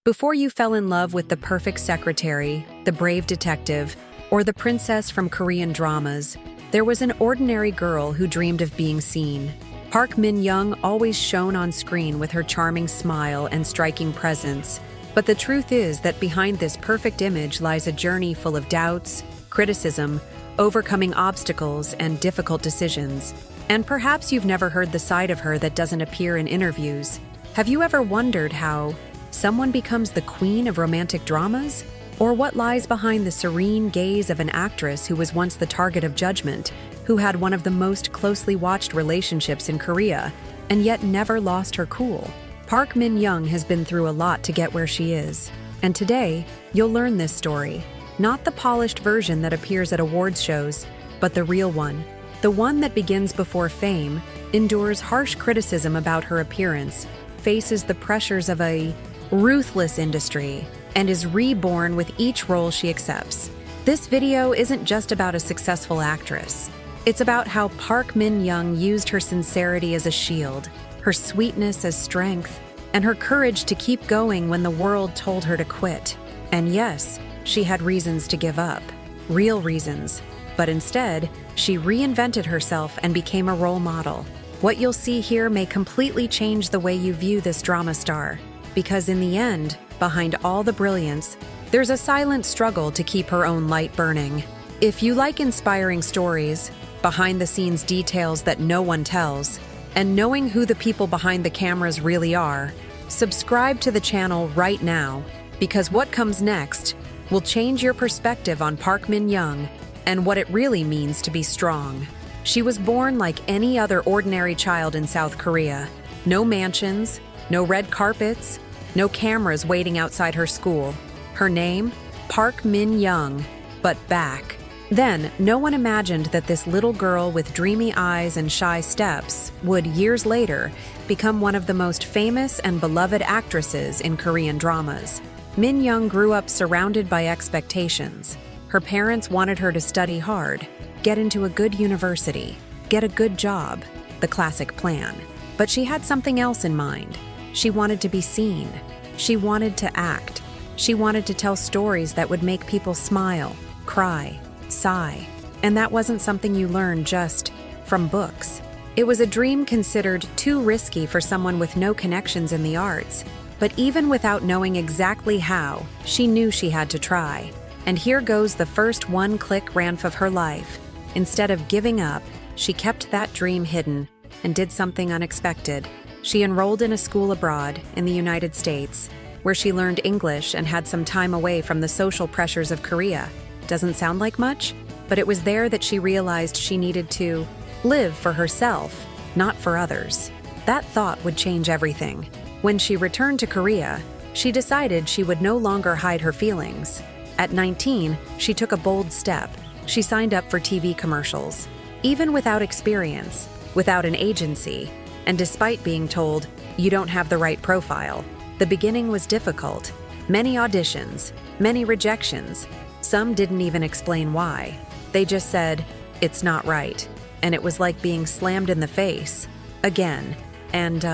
Before you fell in love with the perfect secretary, the brave detective, or the princess from Korean dramas, there was an ordinary girl who dreamed of being seen. Park Min-young always shone on screen with her charming smile and striking presence. But the truth is that behind this perfect image lies a journey full of doubts, criticism, overcoming obstacles, and difficult decisions. And perhaps you've never heard the side of her that doesn't appear in interviews. Have you ever wondered how someone becomes the queen of romantic dramas? Or what lies behind the serene gaze of an actress who was once the target of judgment, who had one of the most closely watched relationships in Korea, and yet never lost her cool? Park Min-young has been through a lot to get where she is. And today, you'll learn this story. Not the polished version that appears at awards shows, but the real one. The one that begins before fame, endures harsh criticism about her appearance, faces the pressures of a ruthless industry, and is reborn with each role she accepts. This video isn't just about a successful actress. It's about how Park Min-young used her sincerity as a shield, her sweetness as strength, and her courage to keep going when the world told her to quit. And yes, she had reasons to give up, real reasons, but instead, she reinvented herself and became a role model. What you'll see here may completely change the way you view this drama star, because in the end, behind all the brilliance, there's a silent struggle to keep her own light burning. If you like inspiring stories, behind-the-scenes details that no one tells, and knowing who the people behind the cameras really are, subscribe to the channel right now, because what comes next will change your perspective on Park Min-young and what it really means to be strong. She was born like any other ordinary child in South Korea. No mansions, no red carpets, no cameras waiting outside her school. Her name? Park Min-young, but back. Then, no one imagined that this little girl with dreamy eyes and shy steps would, years later, become one of the most famous and beloved actresses in Korean dramas. Min-young grew up surrounded by expectations. Her parents wanted her to study hard, get into a good university, get a good job, the classic plan. But she had something else in mind. She wanted to be seen. She wanted to act. She wanted to tell stories that would make people smile, cry, sigh. And that wasn't something you learned just from books. It was a dream considered too risky for someone with no connections in the arts. But even without knowing exactly how, she knew she had to try. And here goes the first one-click rant of her life. Instead of giving up, she kept that dream hidden and did something unexpected. She enrolled in a school abroad in the United States, where she learned English and had some time away from the social pressures of Korea. Doesn't sound like much, but it was there that she realized she needed to live for herself, not for others. That thought would change everything. When she returned to Korea, she decided she would no longer hide her feelings. At 19, she took a bold step. She signed up for TV commercials. Even without experience, without an agency, and despite being told, you don't have the right profile, the beginning was difficult. Many auditions, many rejections. Some didn't even explain why. They just said, it's not right. And it was like being slammed in the face. Again. And,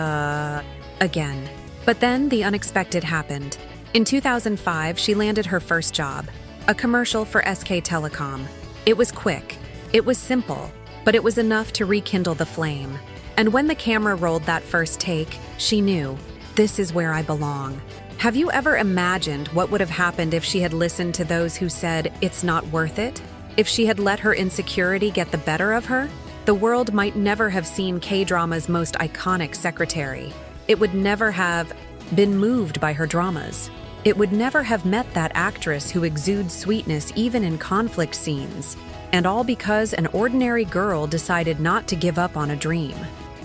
again. But then the unexpected happened. In 2005, she landed her first job, a commercial for SK Telecom. It was quick. It was simple. But it was enough to rekindle the flame. And when the camera rolled that first take, she knew, this is where I belong. Have you ever imagined what would have happened if she had listened to those who said, it's not worth it? If she had let her insecurity get the better of her? The world might never have seen K-drama's most iconic secretary. It would never have been moved by her dramas. It would never have met that actress who exudes sweetness even in conflict scenes. And all because an ordinary girl decided not to give up on a dream.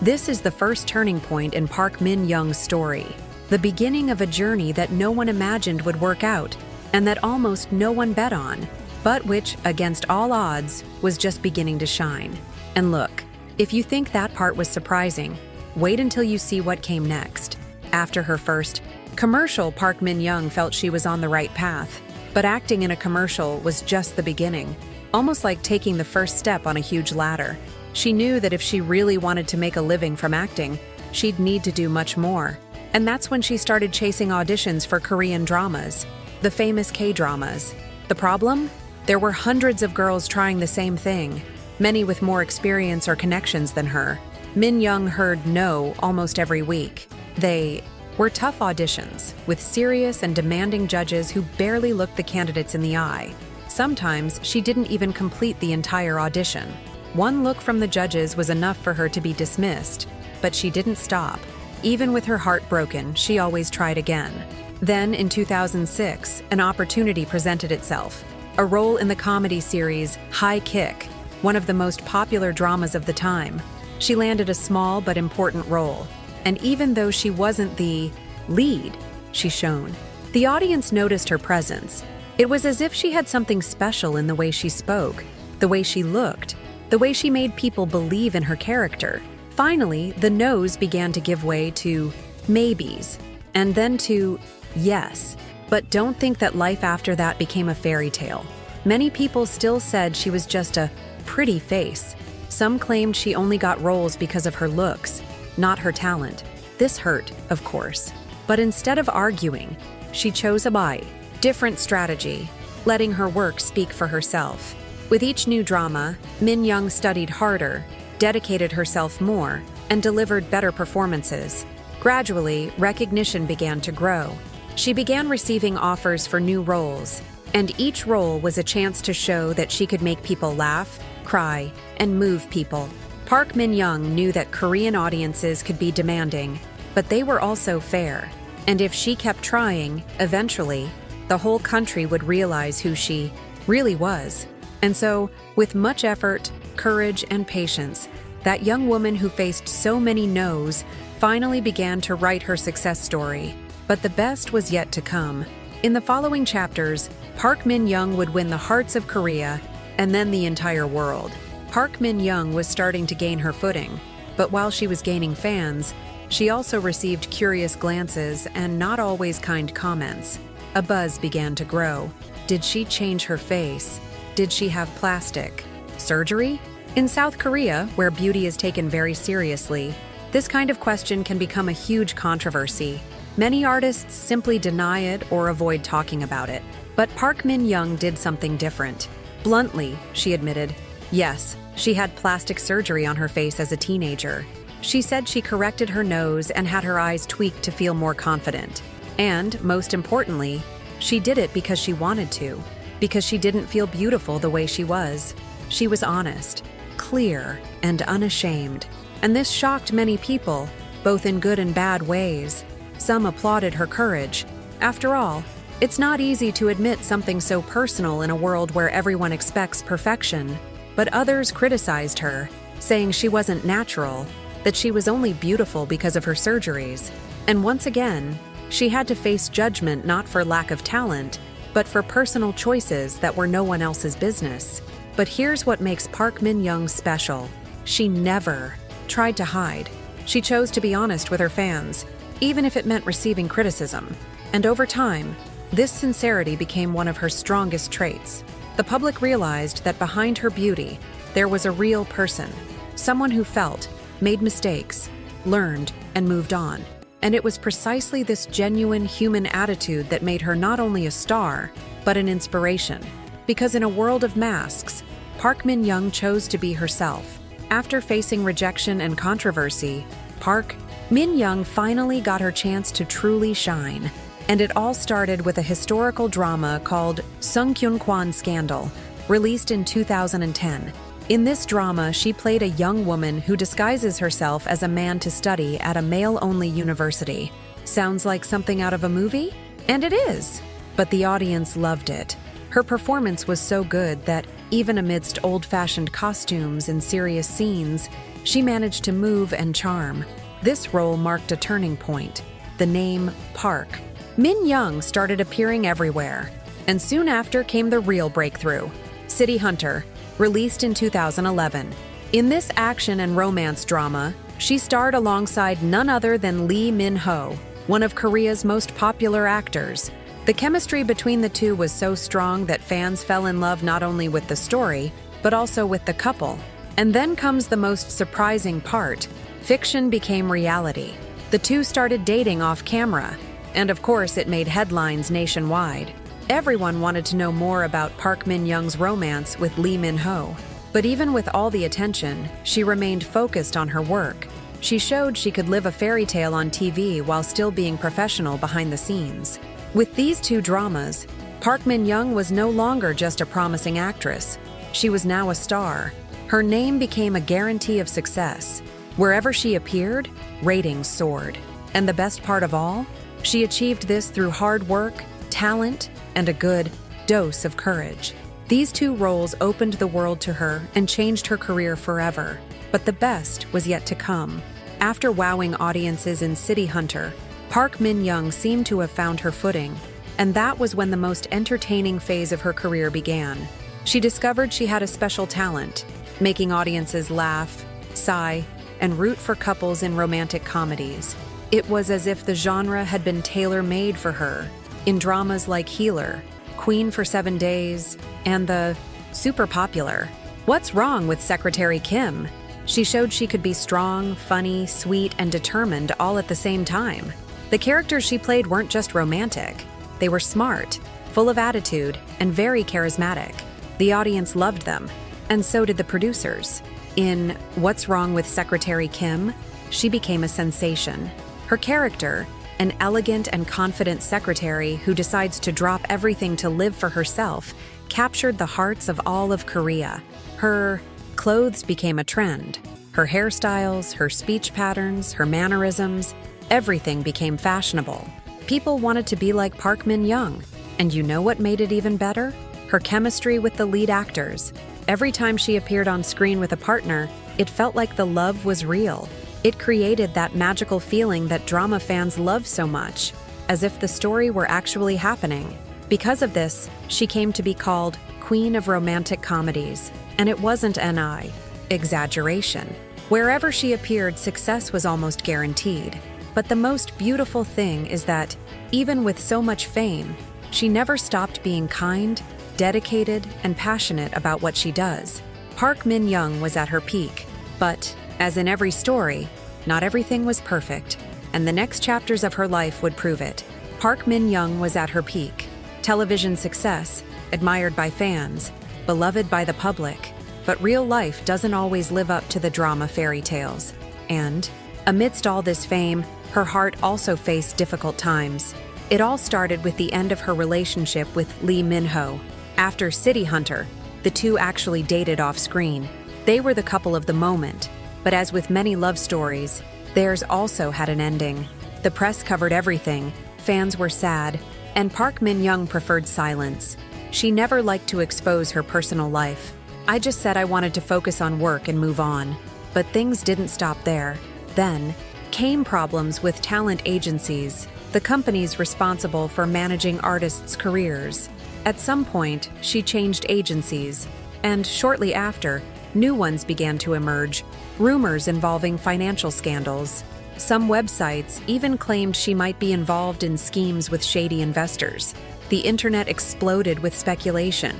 This is the first turning point in Park Min-young's story, the beginning of a journey that no one imagined would work out, and that almost no one bet on, but which, against all odds, was just beginning to shine. And look, if you think that part was surprising, wait until you see what came next. After her first commercial, Park Min-young felt she was on the right path, but acting in a commercial was just the beginning, almost like taking the first step on a huge ladder. She knew that if she really wanted to make a living from acting, she'd need to do much more. And that's when she started chasing auditions for Korean dramas, the famous K-dramas. The problem? There were hundreds of girls trying the same thing, many with more experience or connections than her. Min Young heard no almost every week. They were tough auditions, with serious and demanding judges who barely looked the candidates in the eye. Sometimes she didn't even complete the entire audition. One look from the judges was enough for her to be dismissed, but she didn't stop. Even with her heart broken, she always tried again. Then, in 2006, an opportunity presented itself. A role in the comedy series High Kick, one of the most popular dramas of the time. She landed a small but important role. And even though she wasn't the lead, she shone. The audience noticed her presence. It was as if she had something special in the way she spoke, the way she looked, the way she made people believe in her character. Finally, the no's began to give way to maybes, and then to yes. But don't think that life after that became a fairy tale. Many people still said she was just a pretty face. Some claimed she only got roles because of her looks, not her talent. This hurt, of course. But instead of arguing, she chose a different strategy, letting her work speak for herself. With each new drama, Min Young studied harder, dedicated herself more, and delivered better performances. Gradually, recognition began to grow. She began receiving offers for new roles, and each role was a chance to show that she could make people laugh, cry, and move people. Park Min Young knew that Korean audiences could be demanding, but they were also fair. And if she kept trying, eventually, the whole country would realize who she really was. And so, with much effort, courage, and patience, that young woman who faced so many no's finally began to write her success story. But the best was yet to come. In the following chapters, Park Min Young would win the hearts of Korea and then the entire world. Park Min Young was starting to gain her footing, but while she was gaining fans, she also received curious glances and not always kind comments. A buzz began to grow. Did she change her face? Did she have plastic surgery? In South Korea, where beauty is taken very seriously, this kind of question can become a huge controversy. Many artists simply deny it or avoid talking about it. But Park Min Young did something different. Bluntly, she admitted, yes, she had plastic surgery on her face as a teenager. She said she corrected her nose and had her eyes tweaked to feel more confident. And, most importantly, she did it because she wanted to, because she didn't feel beautiful the way she was. She was honest, clear, and unashamed. And this shocked many people, both in good and bad ways. Some applauded her courage. After all, it's not easy to admit something so personal in a world where everyone expects perfection. But others criticized her, saying she wasn't natural, that she was only beautiful because of her surgeries. And once again, she had to face judgment not for lack of talent, but for personal choices that were no one else's business. But here's what makes Park Min Young special. She never tried to hide. She chose to be honest with her fans, even if it meant receiving criticism. And over time, this sincerity became one of her strongest traits. The public realized that behind her beauty, there was a real person, someone who felt, made mistakes, learned, and moved on. And it was precisely this genuine human attitude that made her not only a star, but an inspiration. Because in a world of masks, Park Min Young chose to be herself. After facing rejection and controversy, Park Min Young finally got her chance to truly shine. And it all started with a historical drama called Sung Kyun Kwan Scandal, released in 2010. In this drama, she played a young woman who disguises herself as a man to study at a male-only university. Sounds like something out of a movie? And it is! But the audience loved it. Her performance was so good that, even amidst old-fashioned costumes and serious scenes, she managed to move and charm. This role marked a turning point. The name Park Min Young started appearing everywhere. And soon after came the real breakthrough, City Hunter, released in 2011. In this action and romance drama, she starred alongside none other than Lee Min-ho, one of Korea's most popular actors. The chemistry between the two was so strong that fans fell in love not only with the story, but also with the couple. And then comes the most surprising part. Fiction became reality. The two started dating off camera, and of course it made headlines nationwide. Everyone wanted to know more about Park Min-young's romance with Lee Min-ho. But even with all the attention, she remained focused on her work. She showed she could live a fairy tale on TV while still being professional behind the scenes. With these two dramas, Park Min-young was no longer just a promising actress. She was now a star. Her name became a guarantee of success. Wherever she appeared, ratings soared. And the best part of all? She achieved this through hard work, talent, and a good dose of courage. These two roles opened the world to her and changed her career forever. But the best was yet to come. After wowing audiences in City Hunter, Park Min-young seemed to have found her footing, and that was when the most entertaining phase of her career began. She discovered she had a special talent, making audiences laugh, sigh, and root for couples in romantic comedies. It was as if the genre had been tailor-made for her. In dramas like Healer, Queen for 7 Days, and the super popular What's Wrong with Secretary Kim? She showed she could be strong, funny, sweet, and determined all at the same time. The characters she played weren't just romantic. They were smart, full of attitude, and very charismatic. The audience loved them, and so did the producers. In What's Wrong with Secretary Kim, she became a sensation. Her character, an elegant and confident secretary who decides to drop everything to live for herself, captured the hearts of all of Korea. Her clothes became a trend. Her hairstyles, her speech patterns, her mannerisms, everything became fashionable. People wanted to be like Park Min-young. And you know what made it even better? Her chemistry with the lead actors. Every time she appeared on screen with a partner, it felt like the love was real. It created that magical feeling that drama fans love so much, as if the story were actually happening. Because of this, she came to be called Queen of Romantic Comedies. And it wasn't an exaggeration. Wherever she appeared, success was almost guaranteed. But the most beautiful thing is that, even with so much fame, she never stopped being kind, dedicated, and passionate about what she does. Park Min-young was at her peak, but, as in every story, not everything was perfect, and the next chapters of her life would prove it. Park Min-young was at her peak. Television success, admired by fans, beloved by the public, but real life doesn't always live up to the drama fairy tales. And, amidst all this fame, her heart also faced difficult times. It all started with the end of her relationship with Lee Min-ho. After City Hunter, the two actually dated off-screen. They were the couple of the moment, but as with many love stories, theirs also had an ending. The press covered everything, fans were sad, and Park Min-young preferred silence. She never liked to expose her personal life. I just said I wanted to focus on work and move on. But things didn't stop there. Then came problems with talent agencies, the companies responsible for managing artists' careers. At some point, she changed agencies, and shortly after, new ones began to emerge, rumors involving financial scandals. Some websites even claimed she might be involved in schemes with shady investors. The internet exploded with speculation.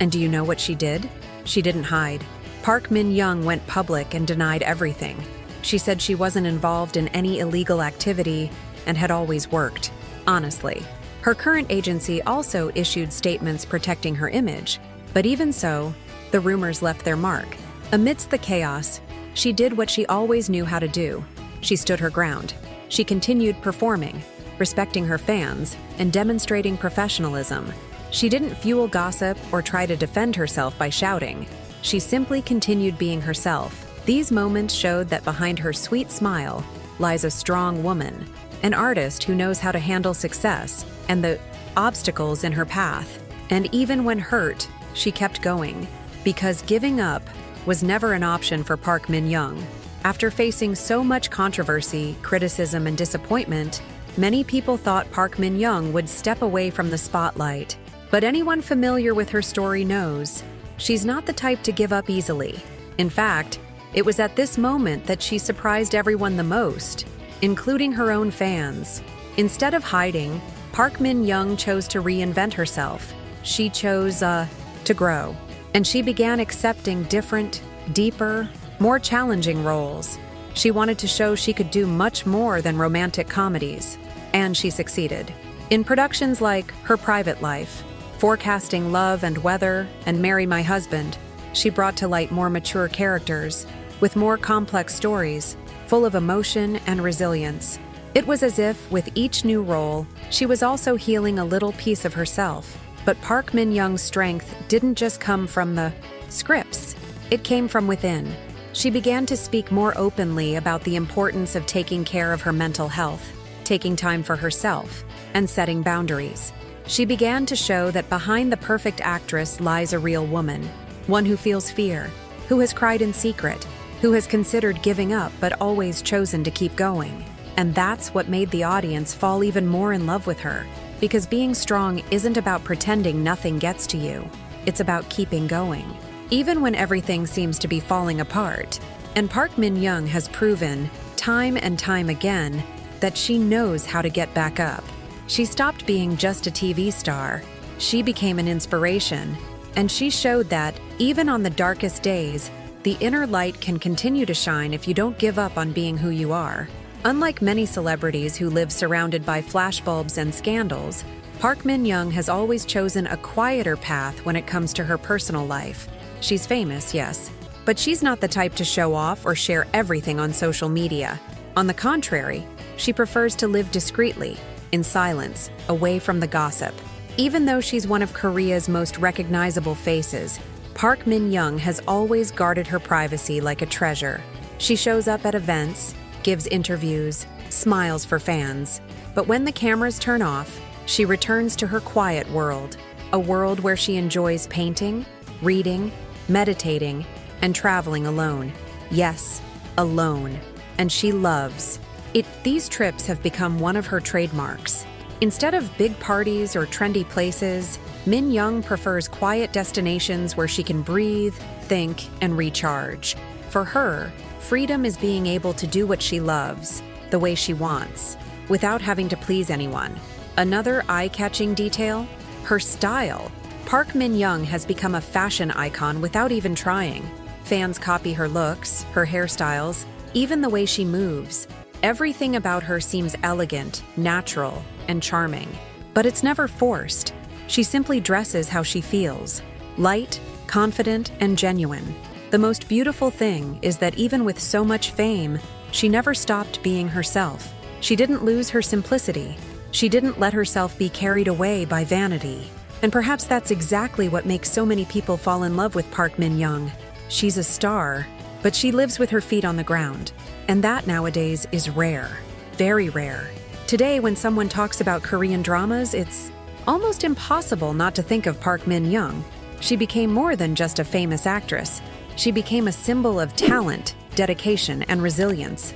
And do you know what she did? She didn't hide. Park Min-young went public and denied everything. She said she wasn't involved in any illegal activity and had always worked. Honestly. Her current agency also issued statements protecting her image. But even so, the rumors left their mark. Amidst the chaos, she did what she always knew how to do. She stood her ground. She continued performing, respecting her fans, and demonstrating professionalism. She didn't fuel gossip or try to defend herself by shouting. She simply continued being herself. These moments showed that behind her sweet smile lies a strong woman, an artist who knows how to handle success and the obstacles in her path. And even when hurt, she kept going, because giving up was never an option for Park Min-young. After facing so much controversy, criticism, and disappointment, many people thought Park Min-young would step away from the spotlight. But anyone familiar with her story knows she's not the type to give up easily. In fact, it was at this moment that she surprised everyone the most, including her own fans. Instead of hiding, Park Min-young chose to reinvent herself. She chose to grow, and she began accepting different, deeper, more challenging roles. She wanted to show she could do much more than romantic comedies, and she succeeded. In productions like Her Private Life, Forecasting Love and Weather, and Marry My Husband, she brought to light more mature characters, with more complex stories, full of emotion and resilience. It was as if, with each new role, she was also healing a little piece of herself. But Park Min-young's strength didn't just come from the scripts, it came from within. She began to speak more openly about the importance of taking care of her mental health, taking time for herself, and setting boundaries. She began to show that behind the perfect actress lies a real woman, one who feels fear, who has cried in secret, who has considered giving up but always chosen to keep going. And that's what made the audience fall even more in love with her, because being strong isn't about pretending nothing gets to you. It's about keeping going, even when everything seems to be falling apart. And Park Min-young has proven, time and time again, that she knows how to get back up. She stopped being just a TV star. She became an inspiration, and she showed that, even on the darkest days, the inner light can continue to shine if you don't give up on being who you are. Unlike many celebrities who live surrounded by flashbulbs and scandals, Park Min-young has always chosen a quieter path when it comes to her personal life. She's famous, yes, but she's not the type to show off or share everything on social media. On the contrary, she prefers to live discreetly, in silence, away from the gossip. Even though she's one of Korea's most recognizable faces, Park Min-young has always guarded her privacy like a treasure. She shows up at events, gives interviews, smiles for fans. But when the cameras turn off, she returns to her quiet world, a world where she enjoys painting, reading, meditating, and traveling alone. Yes, alone. And she loves it. These trips have become one of her trademarks. Instead of big parties or trendy places, Min-young prefers quiet destinations where she can breathe, think, and recharge. For her, freedom is being able to do what she loves, the way she wants, without having to please anyone. Another eye-catching detail? Her style. Park Min-young has become a fashion icon without even trying. Fans copy her looks, her hairstyles, even the way she moves. Everything about her seems elegant, natural, and charming. But it's never forced. She simply dresses how she feels, light, confident, and genuine. The most beautiful thing is that even with so much fame, she never stopped being herself. She didn't lose her simplicity. She didn't let herself be carried away by vanity. And perhaps that's exactly what makes so many people fall in love with Park Min-young. She's a star, but she lives with her feet on the ground. And that nowadays is rare, very rare. Today, when someone talks about Korean dramas, it's almost impossible not to think of Park Min-young. She became more than just a famous actress. She became a symbol of talent, dedication, and resilience.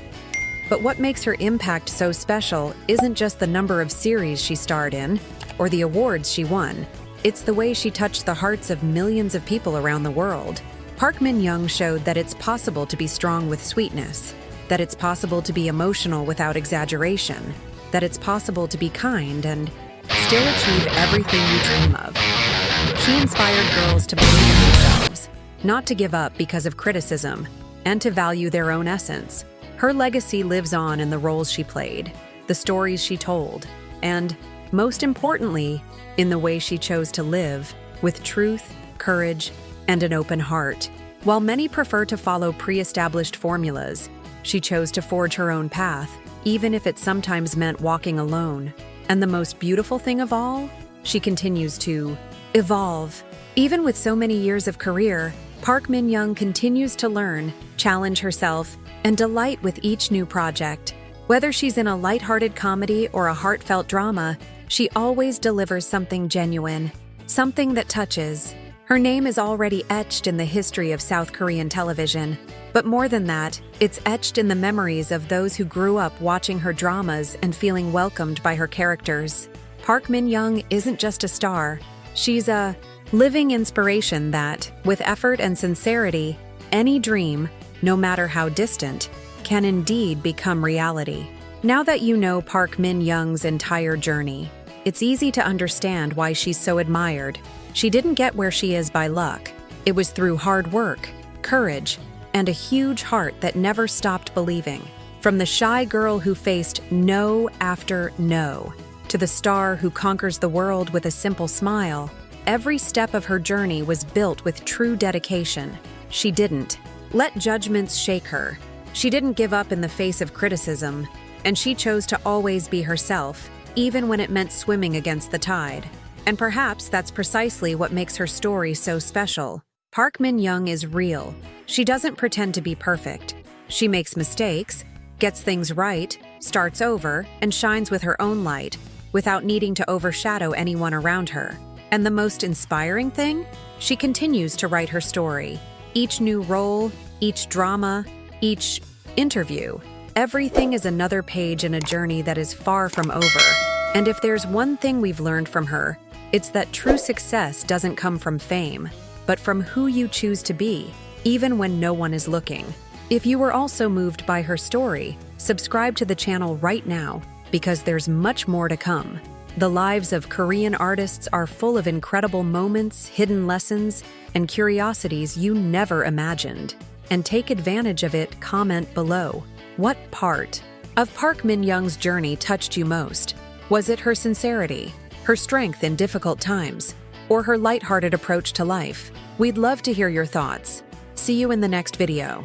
But what makes her impact so special isn't just the number of series she starred in or the awards she won. It's the way she touched the hearts of millions of people around the world. Park Min-young showed that it's possible to be strong with sweetness, that it's possible to be emotional without exaggeration, that it's possible to be kind and still achieve everything you dream of. She inspired girls to believe in themselves, not to give up because of criticism, and to value their own essence. Her legacy lives on in the roles she played, the stories she told, and, most importantly, in the way she chose to live, with truth, courage, and an open heart. While many prefer to follow pre-established formulas, she chose to forge her own path, even if it sometimes meant walking alone. And the most beautiful thing of all, she continues to evolve. Even with so many years of career, Park Min-young continues to learn, challenge herself, and delight with each new project. Whether she's in a lighthearted comedy or a heartfelt drama, she always delivers something genuine, something that touches. Her name is already etched in the history of South Korean television. But more than that, it's etched in the memories of those who grew up watching her dramas and feeling welcomed by her characters. Park Min-young isn't just a star. She's a living inspiration that, with effort and sincerity, any dream, no matter how distant, can indeed become reality. Now that you know Park Min-young's entire journey, it's easy to understand why she's so admired. She didn't get where she is by luck. It was through hard work, courage, and a huge heart that never stopped believing. From the shy girl who faced no after no, to the star who conquers the world with a simple smile, every step of her journey was built with true dedication. She didn't let judgments shake her. She didn't give up in the face of criticism, and she chose to always be herself, even when it meant swimming against the tide. And perhaps that's precisely what makes her story so special. Park Min-young is real. She doesn't pretend to be perfect. She makes mistakes, gets things right, starts over, and shines with her own light, without needing to overshadow anyone around her. And the most inspiring thing? She continues to write her story. Each new role, each drama, each interview, everything is another page in a journey that is far from over. And if there's one thing we've learned from her, it's that true success doesn't come from fame, but from who you choose to be, even when no one is looking. If you were also moved by her story, subscribe to the channel right now, because there's much more to come. The lives of Korean artists are full of incredible moments, hidden lessons, and curiosities you never imagined. And take advantage of it. Comment below. What part of Park Min-young's journey touched you most? Was it her sincerity, her strength in difficult times, or her lighthearted approach to life? We'd love to hear your thoughts. See you in the next video.